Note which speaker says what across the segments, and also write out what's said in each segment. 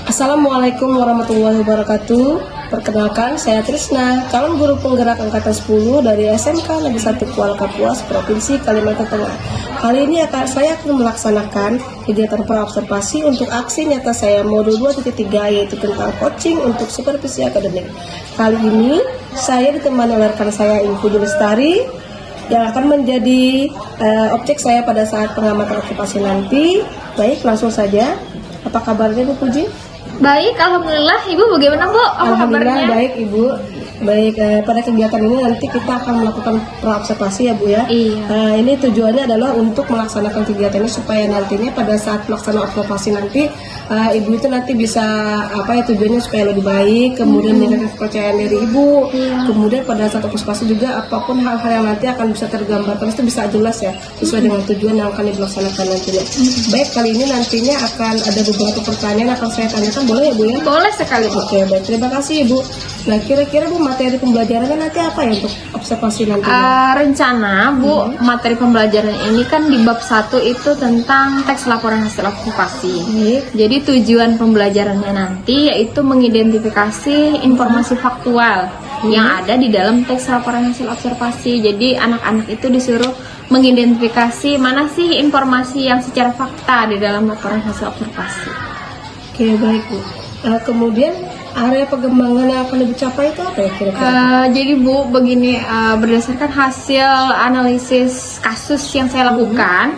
Speaker 1: Assalamualaikum warahmatullahi wabarakatuh. Perkenalkan, saya Trisna, calon guru penggerak angkatan 10 dari SMK Negeri 1 Kuala Kapuas, Provinsi Kalimantan Tengah. Kali ini saya akan melaksanakan kegiatan praobservasi untuk aksi nyata saya modul 2.3, yaitu tentang coaching untuk supervisi akademik. Kali ini saya ditemani oleh rekan saya Ibu Puji Lestari yang akan menjadi objek saya pada saat pengamatan observasi nanti. Baik, langsung saja. Apa kabarnya Bu Puji?
Speaker 2: Baik, alhamdulillah. Ibu bagaimana Bu? Apa
Speaker 1: Alhamdulillah
Speaker 2: kabarnya?
Speaker 1: baik Ibu. Baik, pada kegiatan ini nanti kita akan melakukan praobservasi ya Bu ya.
Speaker 2: Iya.
Speaker 1: Ini tujuannya adalah untuk melaksanakan kegiatan ini supaya nantinya pada saat pelaksanaan observasi nanti Ibu itu nanti bisa tujuannya supaya lebih baik, kemudian meningkatkan kepercayaan diri Ibu. Kemudian pada saat observasi juga apapun hal-hal yang nanti akan bisa tergambarkan itu bisa jelas ya, sesuai dengan tujuan yang akan dilaksanakan nantinya. Baik, kali ini nantinya akan ada beberapa pertanyaan yang akan saya tanyakan, boleh ya Bu ya?
Speaker 2: Boleh sekali Bu.
Speaker 1: Oke, baik, terima kasih Ibu. Nah, kira-kira Bu, materi pembelajarannya nanti apa ya untuk observasi nanti?
Speaker 2: Rencana Bu, materi pembelajaran ini kan di bab 1 itu tentang teks laporan hasil observasi. Jadi tujuan pembelajarannya nanti yaitu mengidentifikasi informasi faktual yang ada di dalam teks laporan hasil observasi. Jadi anak-anak itu disuruh mengidentifikasi mana sih informasi yang secara fakta di dalam laporan hasil observasi.
Speaker 1: Oke, baik Bu. Kemudian area pengembangan yang akan dicapai itu apa ya kira-kira?
Speaker 2: Jadi Bu, begini, berdasarkan hasil analisis kasus yang saya lakukan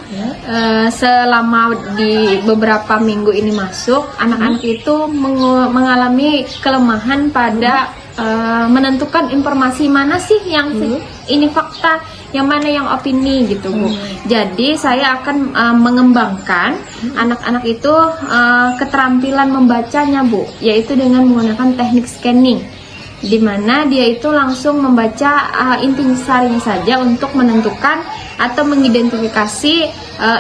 Speaker 2: selama di beberapa minggu ini masuk, anak-anak itu mengalami kelemahan pada menentukan informasi mana sih yang ini fakta, yang mana yang opini gitu Bu. Jadi saya akan mengembangkan anak-anak itu keterampilan membacanya Bu, yaitu dengan menggunakan teknik scanning, di mana dia itu langsung membaca intisarinya saja untuk menentukan atau mengidentifikasi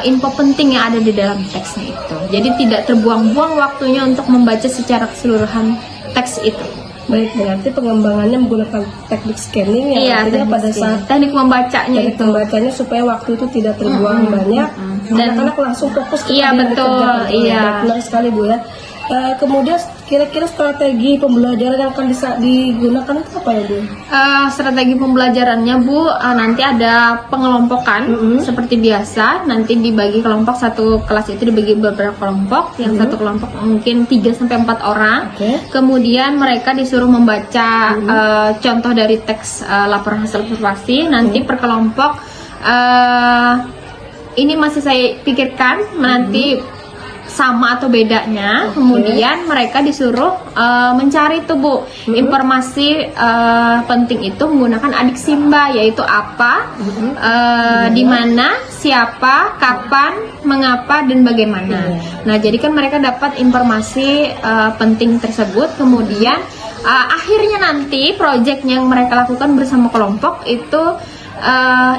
Speaker 2: info penting yang ada di dalam teksnya itu. Jadi tidak terbuang-buang waktunya untuk membaca secara keseluruhan teks itu.
Speaker 1: Baik, berarti pengembangannya menggunakan teknik scanning yang artinya pada saat
Speaker 2: teknik membacanya
Speaker 1: teknik
Speaker 2: itu.
Speaker 1: membacanya supaya waktu itu tidak terbuang banyak,
Speaker 2: Dan
Speaker 1: anak-anak langsung fokus kepada
Speaker 2: iya,
Speaker 1: yang
Speaker 2: betul,
Speaker 1: dikerjakan.
Speaker 2: iya.
Speaker 1: Benar sekali Bu ya. Kemudian kira-kira strategi pembelajaran yang akan bisa digunakan itu apa ya Bu?
Speaker 2: Strategi pembelajarannya Bu, nanti ada pengelompokan seperti biasa. Nanti dibagi kelompok, satu kelas itu dibagi beberapa kelompok. Yang satu kelompok mungkin 3-4 orang. Kemudian mereka disuruh membaca contoh dari teks laporan hasil observasi. Nanti per kelompok ini masih saya pikirkan nanti sama atau bedanya. Kemudian mereka disuruh mencari tuh Bu informasi penting itu menggunakan adik Simba, yaitu apa, di mana, siapa, kapan, mengapa, dan bagaimana. Nah, jadi kan mereka dapat informasi penting tersebut. Kemudian akhirnya nanti proyek yang mereka lakukan bersama kelompok itu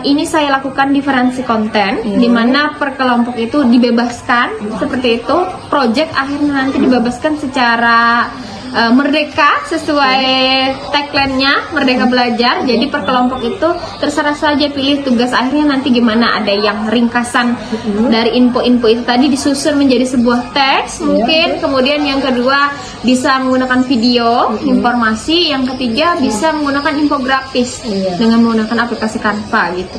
Speaker 2: ini saya lakukan diferensi konten, di mana per kelompok itu dibebaskan seperti itu. Project akhirnya nanti dibebaskan secara merdeka sesuai tagline-nya, merdeka belajar. Jadi per kelompok itu terserah saja pilih tugas akhirnya nanti gimana. Ada yang ringkasan dari info-info itu tadi disusun menjadi sebuah teks mungkin. Kemudian yang kedua bisa menggunakan video informasi, yang ketiga bisa menggunakan infografis dengan menggunakan aplikasi Canva gitu.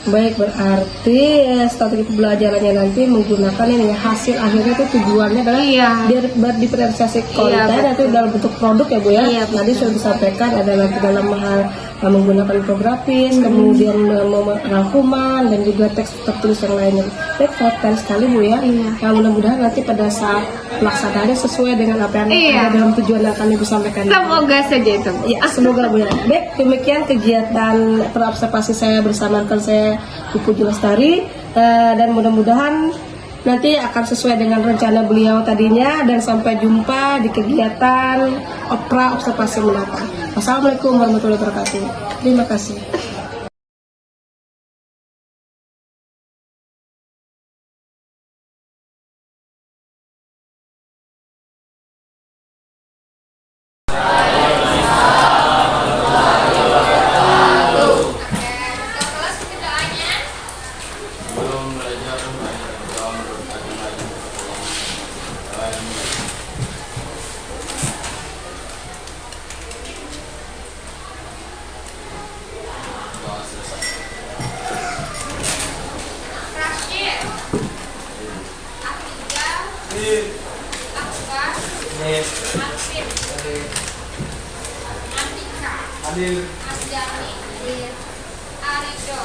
Speaker 1: Baik, berarti strategi pembelajarannya nanti menggunakan ini hasil akhirnya itu tujuannya adalah biar diferensiasi konten itu dalam bentuk produk ya Bu ya. Tadi sudah disampaikan adalah dalam hal menggunakan infografis, kemudian rangkuman dan juga teks tertulis yang lainnya. Baik, keren sekali Bu ya. Nah, mudah-mudahan nanti pada saat pelaksanaannya sesuai dengan apa yang ada dalam tujuan yang akan Ibu sampaikan.
Speaker 2: Semoga saja itu.
Speaker 1: Ya, semoga Bu ya. Baik, demikian kegiatan praobservasi saya bersama rekan saya Bu Puji Lestari, dan mudah-mudahan nanti akan sesuai dengan rencana beliau tadinya, dan sampai jumpa di kegiatan praobservasi mendatang. Wassalamualaikum warahmatullahi wabarakatuh. Terima kasih.
Speaker 2: Oke, ke kelas doanya.
Speaker 3: Belum belajar banyak lagi.
Speaker 2: Rashid, Afrizal, Akbar, Alvin, Andika, Anjani, Arido,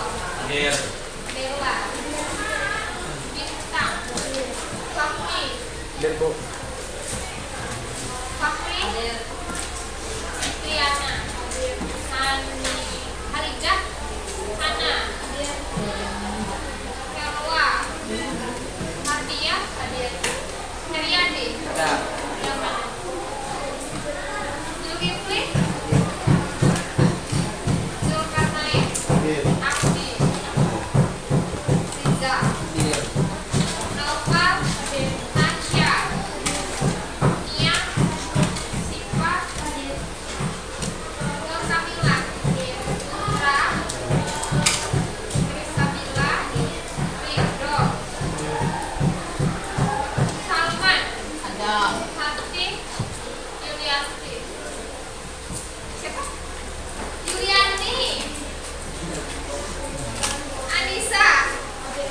Speaker 2: Bella, Bintang, Fakri, Fitriana, Hani, Harijah, Hana, Kelwa, Hadiah, Heriadi, Zulkifli, Zulkarnain, Abdi, Riza, Nova, Nansya, Nia, Siva, Nur Kamila, Putra, Krisabila, Ridho, Salman, Hati, Yuliasti. Siapa? Yuliani, Anissa. Oke,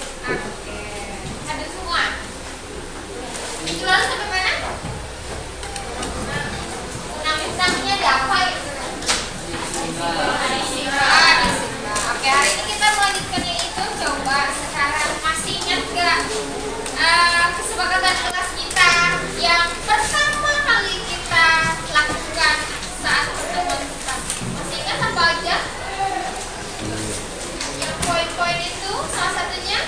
Speaker 2: ada semua. Minggu lalu sampai mana? Bintangnya ada apa itu? Ada Simba. Oke, hari ini kita melanjutkan yang itu. Coba sekarang masih ingat gak kesepakatan kelas kita yang pertama kali kita lakukan saat pertemuan kita? Masih ingat apa aja? Yang poin-poin itu salah satunya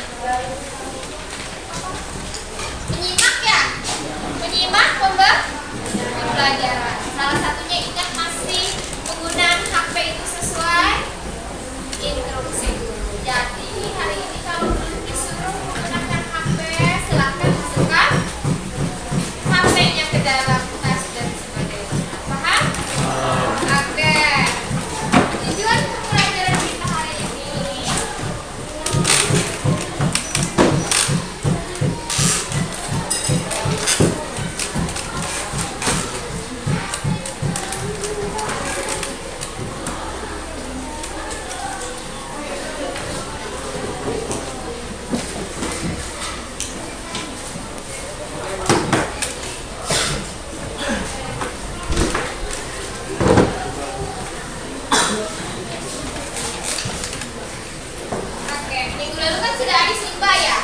Speaker 2: menyimak ya, menyimak pembelajaran. Salah satunya ingat masih penggunaan HP itu sesuai instruksi guru. Jadi hari ini kalau disuruh menggunakan HP, silakan masukkan HP-nya ke dalam tas dan sebagainya. Paham? Oke. Tujuan pembelajaran kita hari ini Oke, minggu lalu kan sudah ada Simba ya.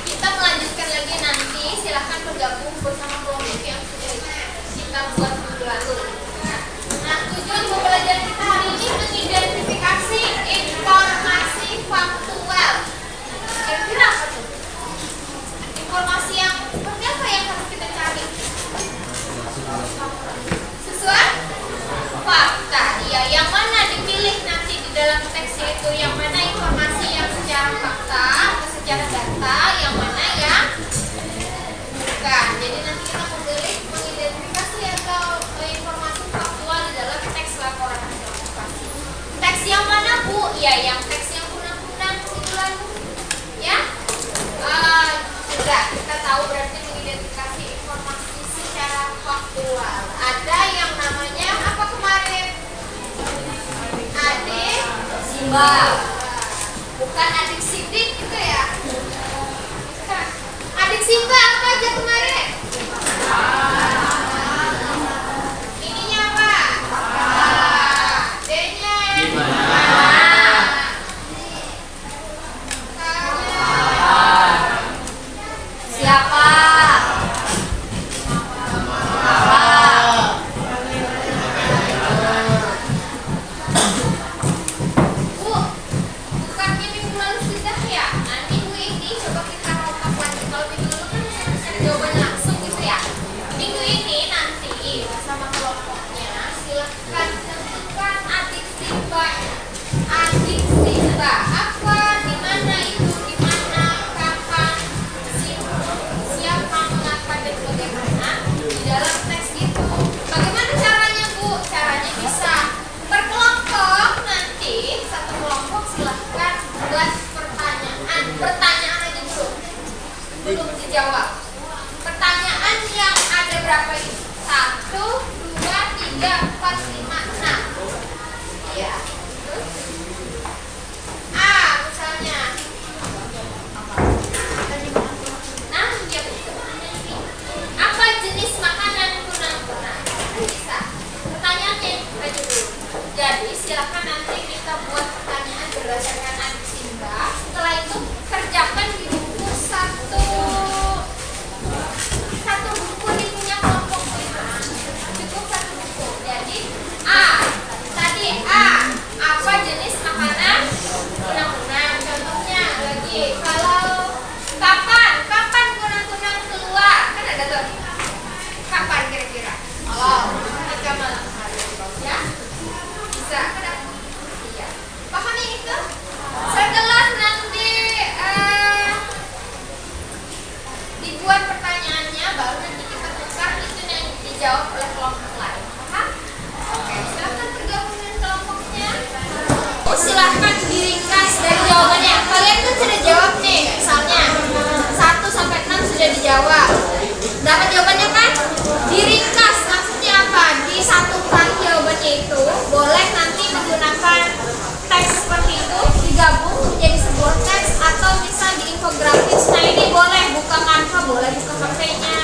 Speaker 2: Kita melanjutkan lagi nanti. Silahkan bergabung bersama kelompok yang sudah kita buat minggu lalu. Nah, tujuan pembelajaran kita hari ini mengidentifikasi informasi faktual. Kira-kira apa tuh? Informasi yang seperti apa yang harus kita cari? Sesuai fakta. Iya, yang mana dipilih nanti di dalam teks itu, yang mana informasi yang secara fakta atau secara data, yang mana yang bukan. Jadi nanti kita memilih mengidentifikasi atau informasi faktual di dalam teks laporan hasil observasi. Teks yang mana, Bu? Ya, yang teks yang undang-undang itu lalu. Ya? Sudah, kita tahu berarti mengidentifikasi informasi secara faktual. Ada yang namanya apa kemarin? Adik Simba. Bukan adik Sidik gitu ya. Adik Simba apa aja kemarin? Ininya apa? D-nya siapa? Bu, bukannya minggu lalu sudah ya? Nanti Bu ini dijawab. Pertanyaan yang ada berapa ini? 1, 2, 3, 4, 5, 6. Iya. Terus? A misalnya. Nah, dia betul. Apa jenis makanan kunang-kunang? Bisa. Pertanyaannya aja dulu. Jadi silakan nanti kita buat pertanyaan berdasarkan adik Simba. Setelah itu kerjakan di buku satu buku di punya kelompok 5. Cukup satu buku. Jadi tadi apa jenis makanan kunang-kunang? Contohnya lagi kalau kapan kunang-kunang keluar? Kan ada tuh. Kapan kira-kira? Ketika malam hari, ya. Bisa, kenapa? Iya. Pahami itu? Setelah nanti dibuat pertanyaannya, baru nanti kita tukar itu yang dijawab oleh kelompok lain. Paham? Oke, silakan bergabung dengan kelompoknya. Silahkan diringkas dari jawabannya. Kalian kan sudah jawab nih, misalnya 1 sampai 6 sudah dijawab. Dapat jawabannya kan? Diringkas, maksudnya apa? Disatukan jawabannya itu. Boleh nanti menggunakan teks seperti itu, digabung menjadi sebuah teks, atau bisa di infografis. Nah ini boleh buka Canva, boleh buka HP-nya,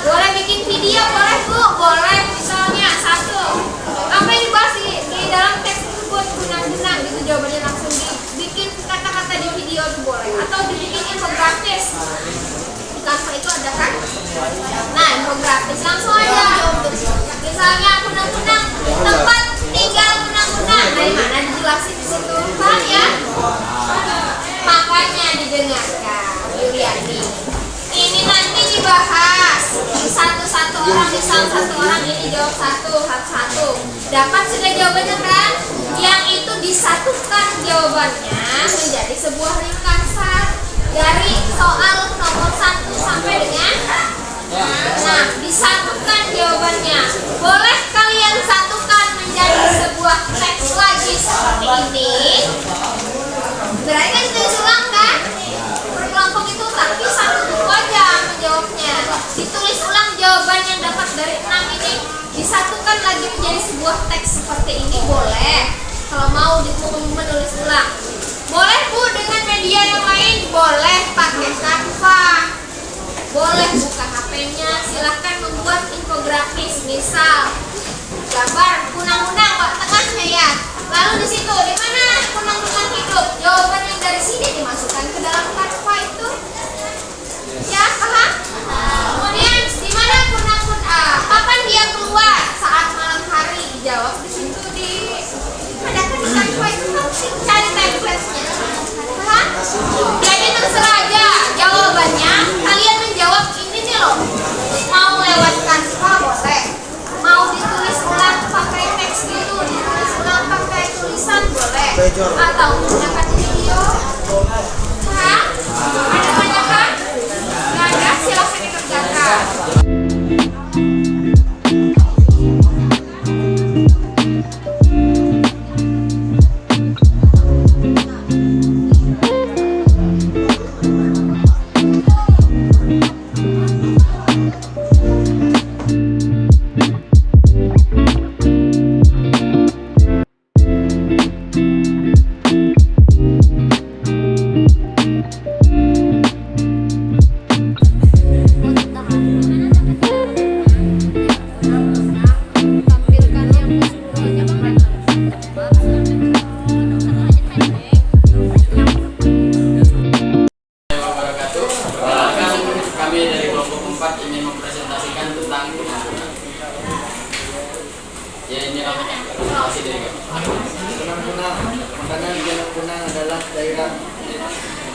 Speaker 2: boleh bikin video, boleh Bu, boleh misalnya 1. Apa yang dibahas di dalam teks tersebut guna-guna gitu, jawabannya langsung dibikin kata-kata di video itu boleh, atau dibikin infografis. Di Canva itu ada kan? Nah infografis langsung aja. Misalnya kunang-kunang, tempat tinggal kunang-kunang, dari mana dijelasin di situ, paham ya? Makanya didengarkan, Yuliani. Ini nanti dibahas satu-satu orang, misal satu orang ini jawab satu-satu. Dapat sudah jawabannya kan? Yang itu disatukan jawabannya menjadi sebuah ringkasan dari soal nomor 1 sampai dengan nah, disatukan jawabannya. Boleh kalian satukan menjadi sebuah teks lagi seperti ini. Berarti kan ditulis ulang kan? Per kelompok itu, tapi satu buku aja menjawabnya. Ditulis ulang jawaban yang dapat dari 6 ini, disatukan lagi menjadi sebuah teks seperti ini. Boleh. Kalau mau menulis ulang. Boleh Bu dengan media yang lain, boleh pakai Canva. Boleh buka HP-nya, silahkan membuat infografis, misal gambar kunang-kunang kok tengahnya ya. Lalu di situ di mana kunang-kunang hidup? Jawaban yang dari sini dimasukkan ke dalam Canva itu. Ya, paham? Kemudian di mana kunang-kunang? Kapan dia keluar? Saat malam hari. Dijawab di situ ada kan di Canva itu langsung cari template-nya. Paham? Jadi terserah aja jawabannya. Kalian menjawab ini nih loh. Mau lewat Canva boleh. Mau ditulis ulang pakai teks gitu, ditulis ulang pakai tulisan boleh. Atau menggunakan video. Hah? Ada banyak kan? Nggak ada, silahkan dikerjakan.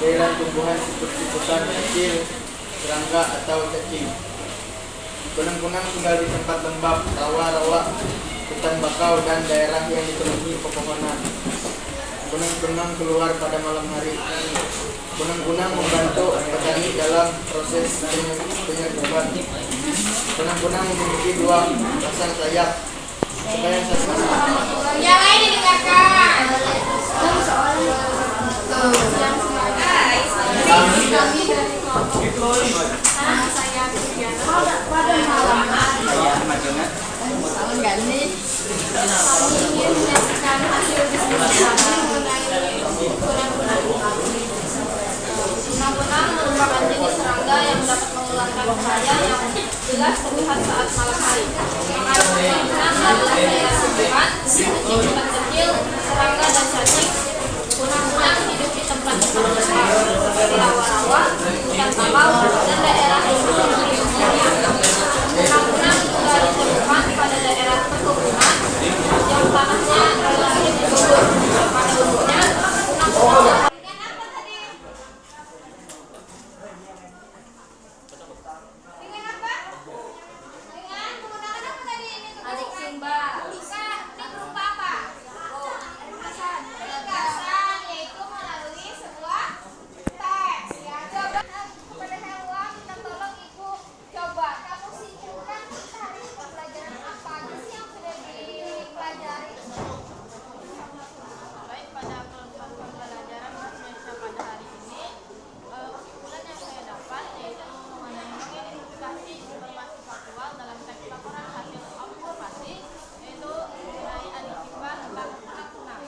Speaker 4: Daerah tumbuhan seperti hutan kecil, serangga atau cacing. Kunang-kunang tinggal di tempat lembab, rawa-rawa, hutan bakau, dan daerah yang dipenuhi pepohonan. Kunang-kunang keluar pada malam hari. Kunang-kunang membantu petani dalam proses penyerbukan. Kunang-kunang memiliki 2 pasang sayap.
Speaker 2: Yang lain didengarkan.
Speaker 5: Kunang-kunang merupakan jenis serangga yang dapat mengeluarkan cahaya yang jelas terlihat saat malam hari. Kunang adalah daerah tumbuhan, tumbuhan kecil, serangga dan cacing. Kunang-kunang hidup di tempat-tempat besar seperti rawa-rawa, hutan bakau, dan daerah yang kunang-kunang juga ditemukan pada daerah perkebunan yang tanahnya relatif gembur. Pada umumnya, kunang-kunang adik Simba. Ini berupa apa? Penegasan yaitu melalui sebuah tes. Ya, coba kepada Helwa minta tolong ibu coba kamu simpulkan hari pelajaran apa aja sih yang sudah dipelajari?
Speaker 6: Baik, pada kelompok pembelajaran bahasa Indonesia pada hari ini, kesimpulan yang saya dapat yaitu mengenai mengidentifikasi informasi faktual dalam teks laporan hasil observasi, yaitu mengenai adik Simba tentang kunang-kunang.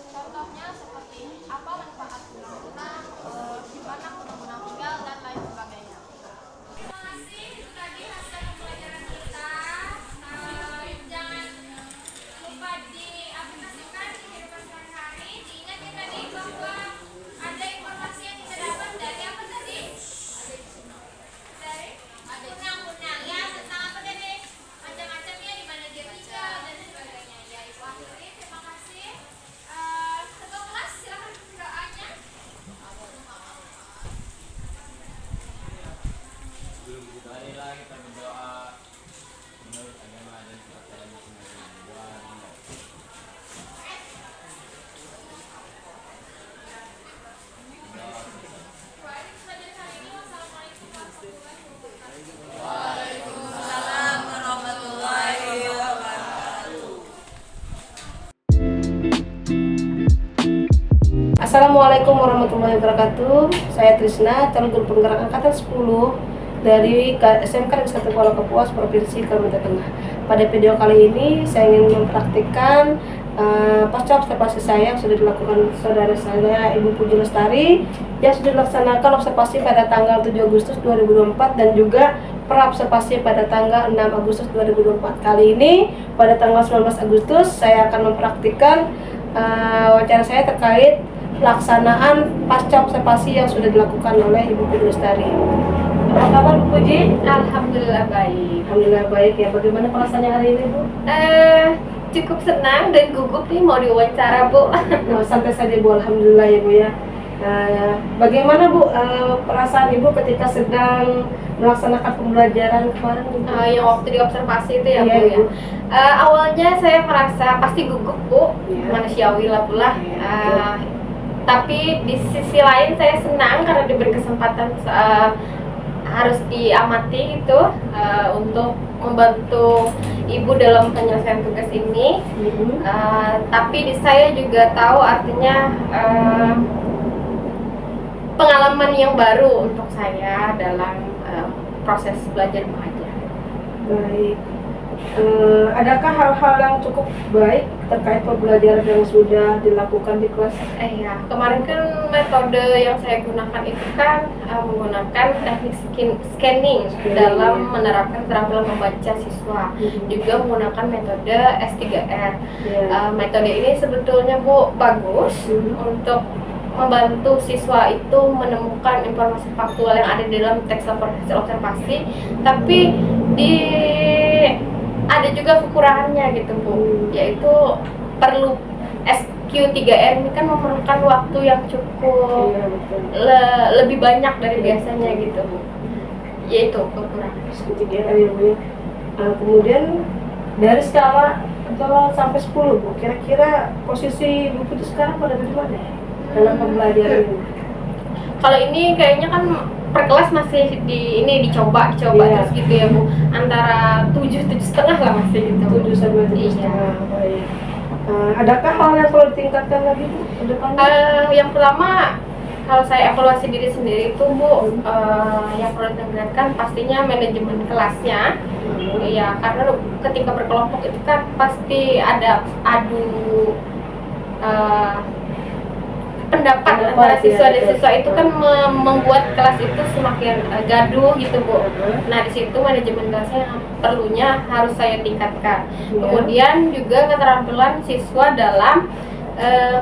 Speaker 6: Contohnya seperti apa manfaat kunang-kunang, di mana kunang-kunang tinggal, dan lain sebagainya.
Speaker 5: Terima kasih, itu tadi hasil pembelajaran kita. Jangan lupa diaplikasikan di kehidupan sehari-hari. Diingat ya tadi bahwa ada informasi yang kita dapat dari apa tadi? Dari kunang-kunang ya, tentang apa tadi? Macam-macamnya, di mana dia tinggal dan sebagainya. Ya, Ibu akhiri. Terima kasih. Ketua kelas silakan doanya.
Speaker 3: Marilah kita berdoa menurut agama dan kepercayaan masing-masing.
Speaker 1: Assalamualaikum warahmatullahi wabarakatuh. Saya Trisna, calon guru penggerak angkatan 10 dari SMK Negeri 1 Kuala Kapuas, Provinsi Kalimantan Tengah. Pada video kali ini saya ingin mempraktikkan pasca observasi saya yang sudah dilakukan saudara saya Ibu Puji Lestari, yang sudah dilaksanakan observasi pada tanggal 7 Agustus 2024 dan juga pra-observasi pada tanggal 6 Agustus 2024. Kali ini pada tanggal 19 Agustus saya akan mempraktikkan wawancara saya terkait pelaksanaan pasca observasi yang sudah dilakukan oleh Ibu Puji Lestari. Apa kabar Bu Puji?
Speaker 2: Alhamdulillah baik.
Speaker 1: Alhamdulillah baik ya. Bagaimana perasaannya hari ini Bu?
Speaker 2: Cukup senang dan gugup nih mau diwawancara Bu.
Speaker 1: Nah, santai saja Bu, alhamdulillah ya Bu ya. Bagaimana Bu perasaan Ibu ketika sedang melaksanakan pembelajaran kemarin Bu?
Speaker 2: Yang waktu diobservasi itu ya
Speaker 1: Iya,
Speaker 2: Bu ya.
Speaker 1: Bu.
Speaker 2: Awalnya saya merasa pasti gugup Bu,
Speaker 1: Iya.
Speaker 2: manusiawi lah pula.
Speaker 1: Iya,
Speaker 2: Tapi di sisi lain saya senang karena diberi kesempatan harus diamati gitu untuk membantu Ibu dalam penyelesaian tugas ini. Tapi saya juga tahu artinya pengalaman yang baru untuk saya dalam proses belajar mengajar.
Speaker 1: Baik. Adakah hal-hal yang cukup baik terkait pembelajaran yang sudah dilakukan di kelas?
Speaker 2: Ya, kemarin kan metode yang saya gunakan itu kan menggunakan teknik scanning dalam menerapkan keterampilan membaca siswa. Juga menggunakan metode S3R. Metode ini sebetulnya Bu bagus untuk membantu siswa itu menemukan informasi faktual yang ada di dalam teks laporan hasil observasi, tapi ada juga kekurangannya gitu Bu, yaitu perlu SQ3R ini kan memerlukan waktu yang cukup lebih banyak dari biasanya gitu Bu, yaitu kekurangan.
Speaker 1: Kemudian dari skala 0 sampai 10 Bu, kira-kira posisi Bu Puji sekarang pada di mana dalam pembelajaran ini?
Speaker 2: Kalau ini kayaknya kan per kelas masih dicoba
Speaker 1: Iya.
Speaker 2: terus gitu ya Bu, antara 7,5 lah masih gitu.
Speaker 1: 7 sampai 7,5.
Speaker 2: Iya.
Speaker 1: Baik. Adakah hal yang perlu ditingkatkan lagi Bu ke depannya?
Speaker 2: Yang pertama Kalau saya evaluasi diri sendiri itu Bu, yang perlu ditingkatkan pastinya manajemen kelasnya. Ya, karena ketika berkelompok itu kan pasti ada adu pendapat antara siswa dan siswa itu kan membuat kelas itu semakin gaduh gitu Bu. Nah di situ manajemen kelasnya perlunya harus saya tingkatkan. Kemudian juga keterampilan siswa dalam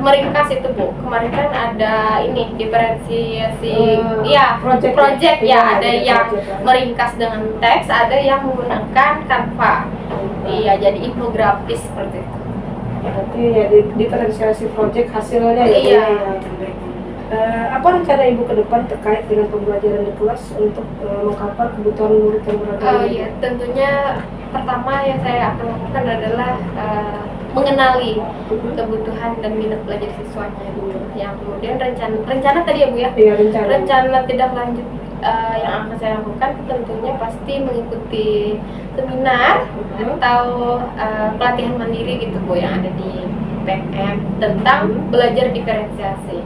Speaker 2: meringkas itu Bu. Kemarin kan ada ini diferensiasi, ya project ya, ada yang meringkas dengan teks, ada yang menggunakan Canva. Iya, jadi infografis seperti itu.
Speaker 1: Berarti ya diferensiasi project hasilnya ya.
Speaker 2: Iya.
Speaker 1: Apa rencana Ibu ke depan terkait dengan pembelajaran di kelas untuk mengcover kebutuhan murid yang beragam?
Speaker 2: Ya, tentunya pertama yang saya akan lakukan adalah mengenali kebutuhan dan minat belajar siswanya gitu. Yang kemudian rencana tadi ya Bu ya.
Speaker 1: Iya,
Speaker 2: Rencana tidak lanjut yang akan saya lakukan tentunya pasti mengikuti seminar atau pelatihan mandiri gitu Bu yang ada di PM tentang belajar diferensiasi.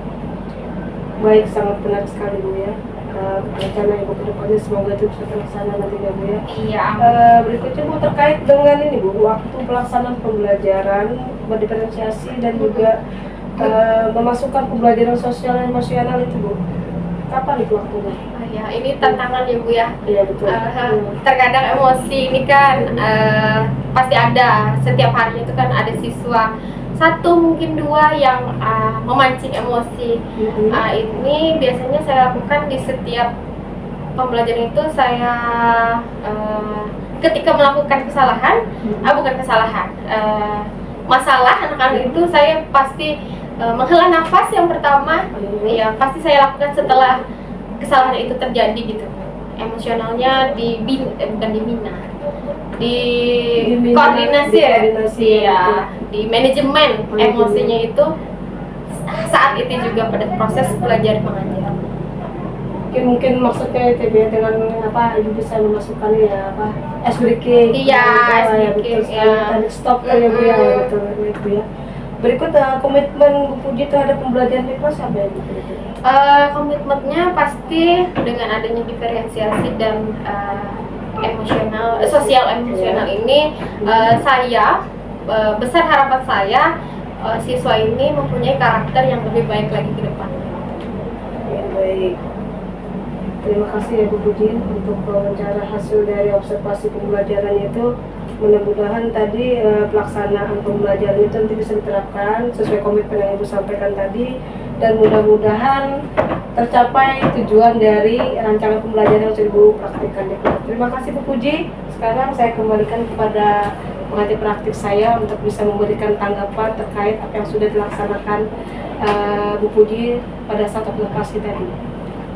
Speaker 1: Baik, sangat benar sekali Bu ya. Rencana Ibu ke depannya semoga itu bisa terlaksana nantinya Bu ya.
Speaker 2: Iya.
Speaker 1: Berikutnya Bu, terkait dengan ini Bu, waktu pelaksanaan pembelajaran berdiferensiasi dan juga memasukkan pembelajaran sosial dan emosional itu Bu, kapan itu waktunya?
Speaker 2: Ya, ini tantangan ya Bu ya.
Speaker 1: Iya betul.
Speaker 2: Terkadang emosi ini kan pasti ada, setiap hari itu kan ada siswa satu mungkin dua yang memancing emosi. Ini biasanya saya lakukan di setiap pembelajaran itu. Saya ketika melakukan kesalahan, bukan kesalahan, masalah anak-anak itu saya pasti menghela nafas yang pertama. Ya pasti saya lakukan setelah kesalahan itu terjadi gitu. Emosionalnya bukan dibina, di koordinasi ya, di manajemen emosinya itu saat itu juga pada proses belajar mengajar.
Speaker 1: Mungkin maksudnya itu ya, dengan apa Ibu bisa memasukkan ya apa ice breaking.
Speaker 2: Iya, ice breaking ya.
Speaker 1: Tadi stop kan ya Bu ya, betul itu ya. Berikut komitmen Bu Puji terhadap pembelajaran di kelas apa ya Bu?
Speaker 2: Komitmennya pasti dengan adanya diferensiasi dan emosional, sosial emosional ini saya besar harapan saya siswa ini mempunyai karakter yang lebih baik lagi ke depannya.
Speaker 1: Ya, baik. Terima kasih ya Bu Puji untuk wawancara hasil dari observasi pembelajaran itu. Mudah-mudahan tadi pelaksanaan pembelajaran itu nanti bisa diterapkan sesuai komitmen yang Ibu sampaikan tadi, dan mudah-mudahan tercapai tujuan dari rancangan pembelajaran yang sudah Ibu praktikkan di kelas. Terima kasih Bu Puji. Sekarang saya kembalikan kepada pengajar praktik saya untuk bisa memberikan tanggapan terkait apa yang sudah dilaksanakan Bu Puji pada saat observasi tadi.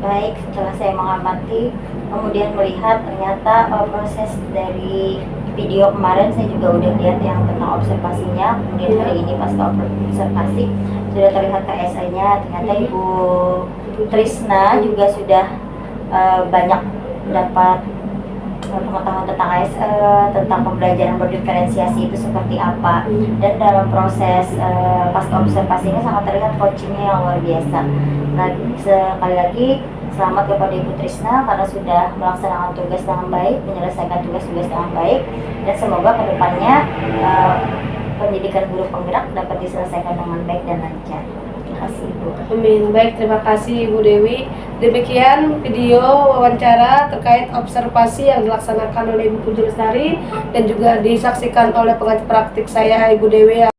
Speaker 7: Baik, setelah saya mengamati, kemudian melihat ternyata proses dari video kemarin saya juga udah lihat yang tentang observasinya. Kemudian hari ini pasca observasi sudah terlihat KSA-nya. Ternyata Ibu Trisna juga sudah banyak dapat pengetahuan tentang KSE, tentang pembelajaran berdiferensiasi itu seperti apa. Dan dalam proses pasca observasinya sangat terlihat coachingnya yang luar biasa. Nah, sekali lagi selamat kepada Ibu Trisna karena sudah melaksanakan tugas dengan baik, menyelesaikan tugas-tugas dengan baik, dan semoga kedepannya pendidikan guru penggerak dapat diselesaikan dengan baik dan lancar. Terima kasih Ibu.
Speaker 1: Amin. Baik, terima kasih Ibu Dewi. Demikian video wawancara terkait observasi yang dilaksanakan oleh Ibu Puji Lestari dan juga disaksikan oleh pengajar praktik saya Ibu Dewi.